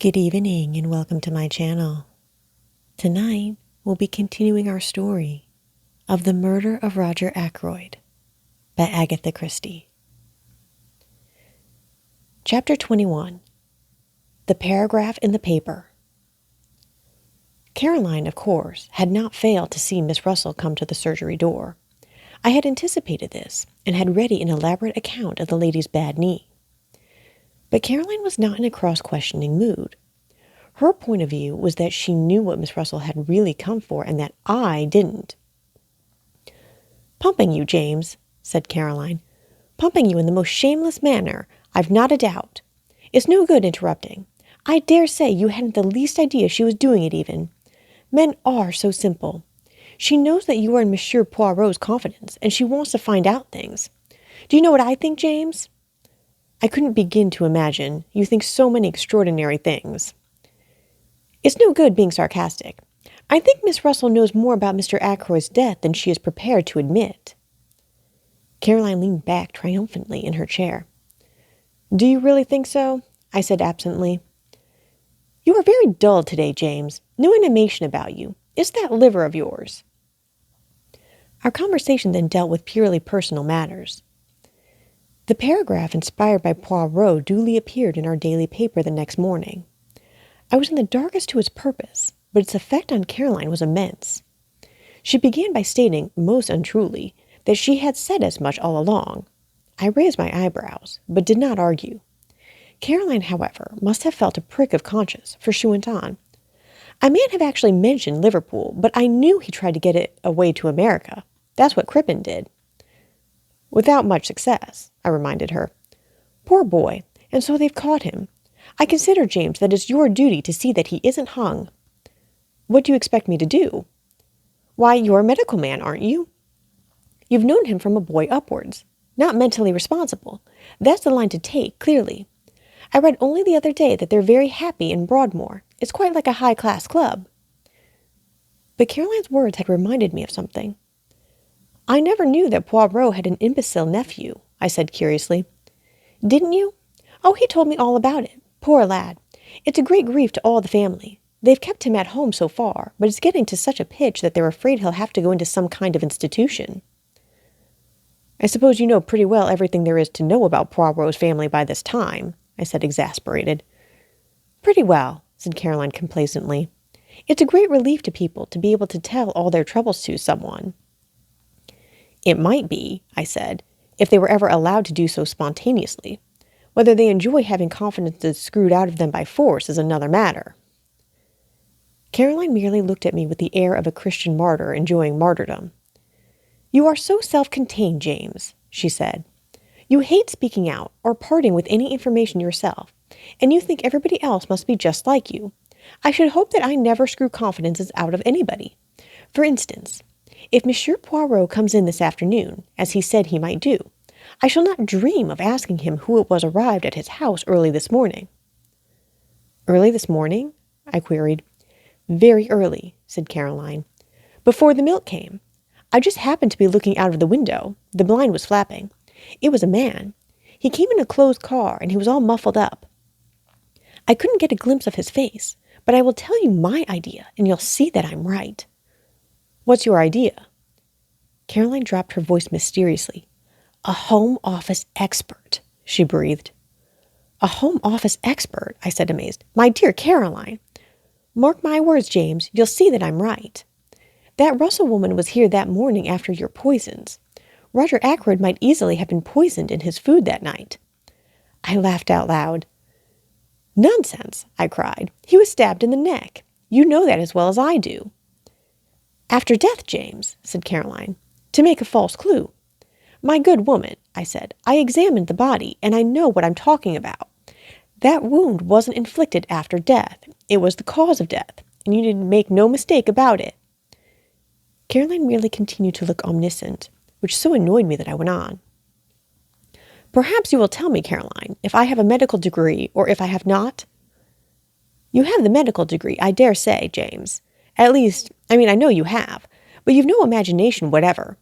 Good evening and welcome to my channel. Tonight, we'll be continuing our story of The Murder of Roger Ackroyd by Agatha Christie. Chapter 21. The Paragraph in the Paper. Caroline, of course, had not failed to see Miss Russell come to the surgery door. I had anticipated this and had ready an elaborate account of the lady's bad knee. But Caroline was not in a cross-questioning mood. Her point of view was that she knew what Miss Russell had really come for and that I didn't. "Pumping you, James," said Caroline. "Pumping you in the most shameless manner, I've not a doubt. It's no good interrupting. I dare say you hadn't the least idea she was doing it even. Men are so simple. She knows that you are in Monsieur Poirot's confidence, and she wants to find out things. Do you know what I think, James? I couldn't begin to imagine. You think so many extraordinary things. It's no good being sarcastic. I think Miss Russell knows more about Mr. Ackroyd's death than she is prepared to admit." Caroline leaned back triumphantly in her chair. "Do you really think so?" I said absently. "You are very dull today, James. No animation about you. It's that liver of yours." Our conversation then dealt with purely personal matters. The paragraph inspired by Poirot duly appeared in our daily paper the next morning. I was in the darkest to its purpose, but its effect on Caroline was immense. She began by stating, most untruly, that she had said as much all along. I raised my eyebrows, but did not argue. Caroline, however, must have felt a prick of conscience, for she went on. "I mayn't have actually mentioned Liverpool, but I knew he tried to get it away to America. That's what Crippen did." "Without much success," I reminded her. "Poor boy, and so they've caught him. I consider, James, that it's your duty to see that he isn't hung." "What do you expect me to do?" "Why, you're a medical man, aren't you? You've known him from a boy upwards. Not mentally responsible. That's the line to take, clearly. I read only the other day that they're very happy in Broadmoor. It's quite like a high-class club." But Caroline's words had reminded me of something. "I never knew that Poirot had an imbecile nephew," I said curiously. "Didn't you? Oh, he told me all about it. Poor lad. It's a great grief to all the family. They've kept him at home so far, but it's getting to such a pitch that they're afraid he'll have to go into some kind of institution." "I suppose you know pretty well everything there is to know about Poirot's family by this time," I said, exasperated. "Pretty well," said Caroline complacently. "It's a great relief to people to be able to tell all their troubles to someone." "It might be," I said, "if they were ever allowed to do so spontaneously. Whether they enjoy having confidences screwed out of them by force is another matter." Caroline merely looked at me with the air of a Christian martyr enjoying martyrdom. "You are so self-contained, James," she said. "You hate speaking out or parting with any information yourself, and you think everybody else must be just like you. I should hope that I never screw confidences out of anybody. For instance, if Monsieur Poirot comes in this afternoon, as he said he might do, I shall not dream of asking him who it was arrived at his house early this morning." "Early this morning?" I queried. "Very early," said Caroline. "Before the milk came. I just happened to be looking out of the window. The blind was flapping. It was a man. He came in a closed car, and he was all muffled up. I couldn't get a glimpse of his face, but I will tell you my idea, and you'll see that I'm right." "What's your idea?" Caroline dropped her voice mysteriously. "A Home Office expert," she breathed. "A Home Office expert?" I said, amazed. "My dear Caroline, mark my words, James, you'll see that I'm right. That Russell woman was here that morning after your poisons. Roger Ackroyd might easily have been poisoned in his food that night." I laughed out loud. "Nonsense," I cried. "He was stabbed in the neck. You know that as well as I do." "After death, James," said Caroline, "to make a false clue." "My good woman," I said, "I examined the body, and I know what I'm talking about. That wound wasn't inflicted after death. It was the cause of death, and you need make no mistake about it." Caroline merely continued to look omniscient, which so annoyed me that I went on. "Perhaps you will tell me, Caroline, if I have a medical degree or if I have not?" "You have the medical degree, I dare say, James. At least, I know you have, but you've no imagination whatever."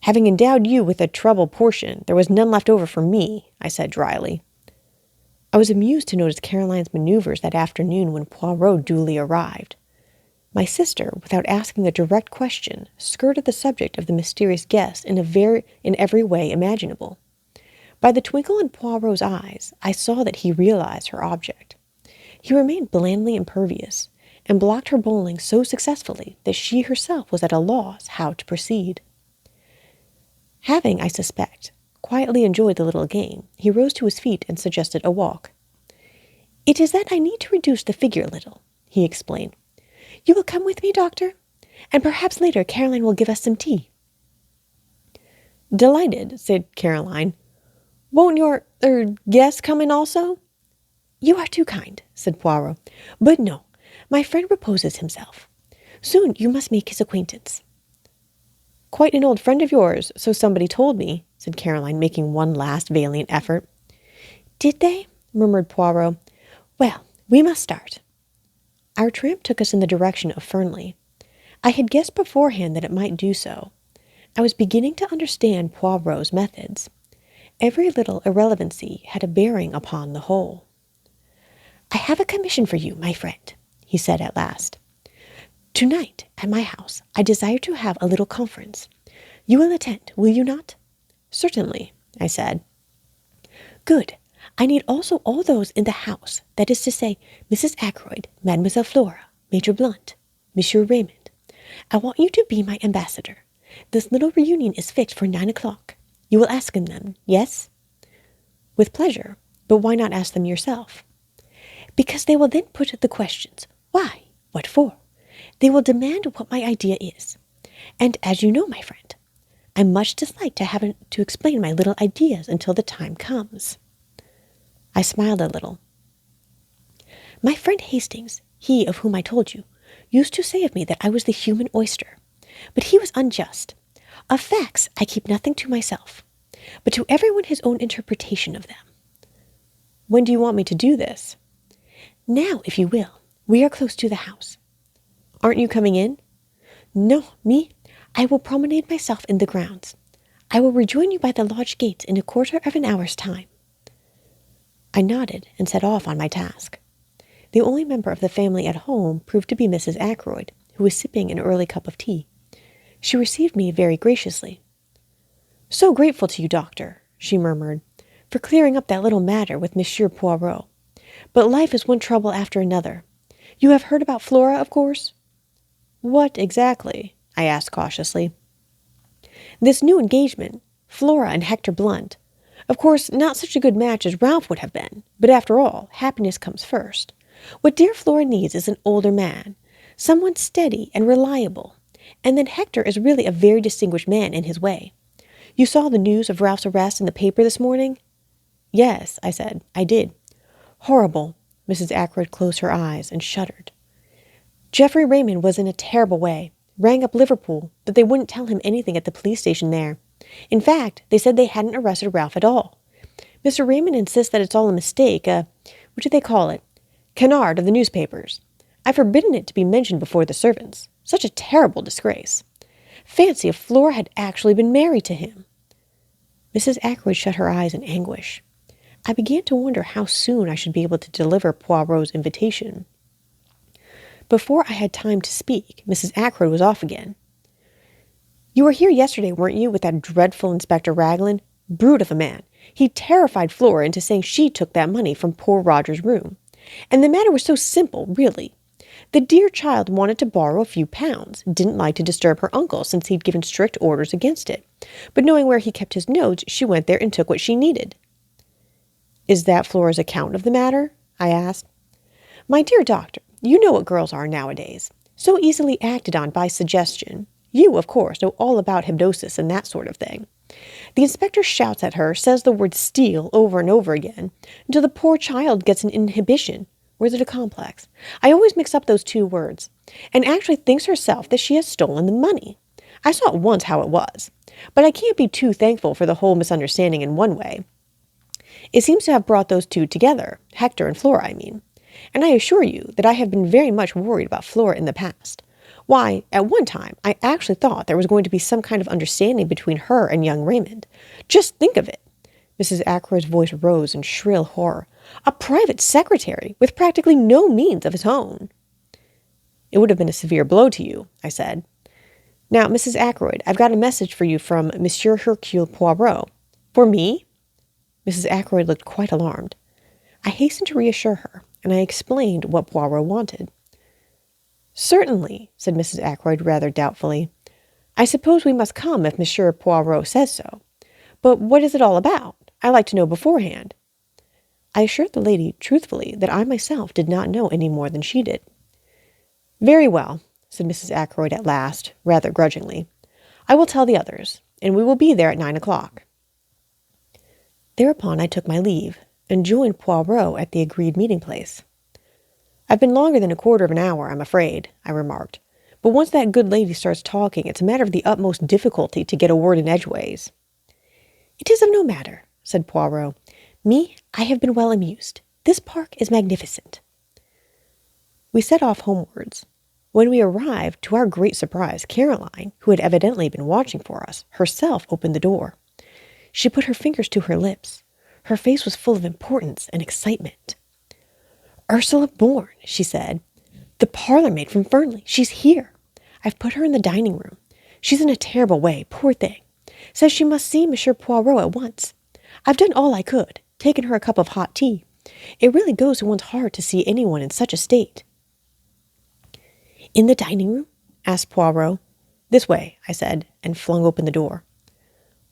"Having endowed you with a treble portion, there was none left over for me," I said dryly. I was amused to notice Caroline's maneuvers that afternoon when Poirot duly arrived. My sister, without asking a direct question, skirted the subject of the mysterious guest in every way imaginable. By the twinkle in Poirot's eyes, I saw that he realized her object. He remained blandly impervious, and blocked her bowling so successfully that she herself was at a loss how to proceed. Having, I suspect, quietly enjoyed the little game, he rose to his feet and suggested a walk. "It is that I need to reduce the figure a little," he explained. "You will come with me, Doctor? And perhaps later Caroline will give us some tea." "Delighted," said Caroline. "Won't your, guest come in also?" "You are too kind," said Poirot. "But no, my friend reposes himself. Soon you must make his acquaintance." "Quite an old friend of yours, so somebody told me," said Caroline, making one last valiant effort. "Did they?" murmured Poirot. "Well, we must start." Our tramp took us in the direction of Fernley. I had guessed beforehand that it might do so. I was beginning to understand Poirot's methods. Every little irrelevancy had a bearing upon the whole. "I have a commission for you, my friend," he said at last. "Tonight, at my house, I desire to have a little conference. You will attend, will you not?" "Certainly," I said. "Good. I need also all those in the house, that is to say, Mrs. Ackroyd, Mademoiselle Flora, Major Blunt, Monsieur Raymond. I want you to be my ambassador. This little reunion is fixed for 9 o'clock. You will ask them, yes?" "With pleasure. But why not ask them yourself?" "Because they will then put the questions. Why? What for? They will demand what my idea is. And as you know, my friend, I much dislike to have to explain my little ideas until the time comes." I smiled a little. "My friend Hastings, he of whom I told you, used to say of me that I was the human oyster. But he was unjust. Of facts, I keep nothing to myself, but to everyone his own interpretation of them." "When do you want me to do this?" "Now, if you will. We are close to the house." "Aren't you coming in?" "No, me? I will promenade myself in the grounds. I will rejoin you by the lodge gates in a quarter of an hour's time." I nodded and set off on my task. The only member of the family at home proved to be Mrs. Ackroyd, who was sipping an early cup of tea. She received me very graciously. "So grateful to you, Doctor," she murmured, "for clearing up that little matter with Monsieur Poirot. But life is one trouble after another. You have heard about Flora, of course?" "What exactly?" I asked cautiously. "This new engagement, Flora and Hector Blunt. Of course, not such a good match as Ralph would have been, but after all, happiness comes first. What dear Flora needs is an older man, someone steady and reliable, and then Hector is really a very distinguished man in his way. You saw the news of Ralph's arrest in the paper this morning?" "Yes," I said, "I did." "Horrible." Mrs. Ackroyd closed her eyes and shuddered. "Geoffrey Raymond was in a terrible way. Rang up Liverpool, but they wouldn't tell him anything at the police station there. In fact, they said they hadn't arrested Ralph at all. Mr. Raymond insists that it's all a mistake, what do they call it? Canard of the newspapers. I've forbidden it to be mentioned before the servants. Such a terrible disgrace. Fancy if Flora had actually been married to him." Mrs. Ackroyd shut her eyes in anguish. I began to wonder how soon I should be able to deliver Poirot's invitation. Before I had time to speak, Mrs. Ackroyd was off again. "You were here yesterday, weren't you, with that dreadful Inspector Raglan? Brute of a man. He terrified Flora into saying she took that money from poor Roger's room. And the matter was so simple, really. The dear child wanted to borrow a few pounds, didn't like to disturb her uncle since he'd given strict orders against it. But knowing where he kept his notes, she went there and took what she needed." "Is that Flora's account of the matter?" I asked. "My dear doctor, you know what girls are nowadays. So easily acted on by suggestion. You, of course, know all about hypnosis and that sort of thing. The inspector shouts at her, says the word steal over and over again, until the poor child gets an inhibition, or is it a complex? I always mix up those two words, and actually thinks herself that she has stolen the money. I saw at once how it was, but I can't be too thankful for the whole misunderstanding in one way. It seems to have brought those two together, Hector and Flora, I mean. And I assure you that I have been very much worried about Flora in the past. Why, at one time, I actually thought there was going to be some kind of understanding between her and young Raymond. Just think of it! Mrs. Ackroyd's voice rose in shrill horror. A private secretary, with practically no means of his own. It would have been a severe blow to you, I said. Now, Mrs. Ackroyd, I've got a message for you from Monsieur Hercule Poirot. For me? Mrs. Ackroyd looked quite alarmed. I hastened to reassure her, and I explained what Poirot wanted. Certainly, said Mrs. Ackroyd rather doubtfully. I suppose we must come if Monsieur Poirot says so. But what is it all about? I like to know beforehand. I assured the lady truthfully that I myself did not know any more than she did. Very well, said Mrs. Ackroyd at last, rather grudgingly. I will tell the others, and we will be there at 9 o'clock. Thereupon I took my leave, and joined Poirot at the agreed meeting place. I've been longer than a quarter of an hour, I'm afraid, I remarked. But once that good lady starts talking, it's a matter of the utmost difficulty to get a word in edgeways. It is of no matter, said Poirot. Me, I have been well amused. This park is magnificent. We set off homewards. When we arrived, to our great surprise, Caroline, who had evidently been watching for us, herself opened the door. She put her fingers to her lips. Her face was full of importance and excitement. Ursula Bourne, she said. The parlour-maid from Fernley. She's here. I've put her in the dining room. She's in a terrible way, poor thing. Says she must see Monsieur Poirot at once. I've done all I could, taken her a cup of hot tea. It really goes to one's heart to see anyone in such a state. In the dining room? Asked Poirot. This way, I said, and flung open the door.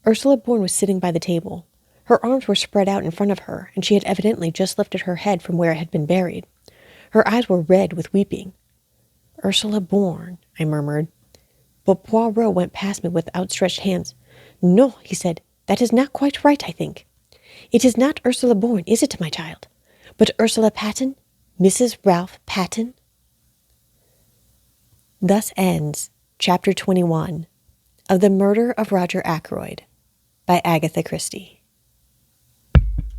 Ursula Bourne was sitting by the table. Her arms were spread out in front of her, and she had evidently just lifted her head from where it had been buried. Her eyes were red with weeping. Ursula Bourne, I murmured. But Poirot went past me with outstretched hands. No, he said, that is not quite right, I think. It is not Ursula Bourne, is it, my child? But Ursula Patten? Mrs. Ralph Patten? Thus ends Chapter 21 of The Murder of Roger Ackroyd by Agatha Christie.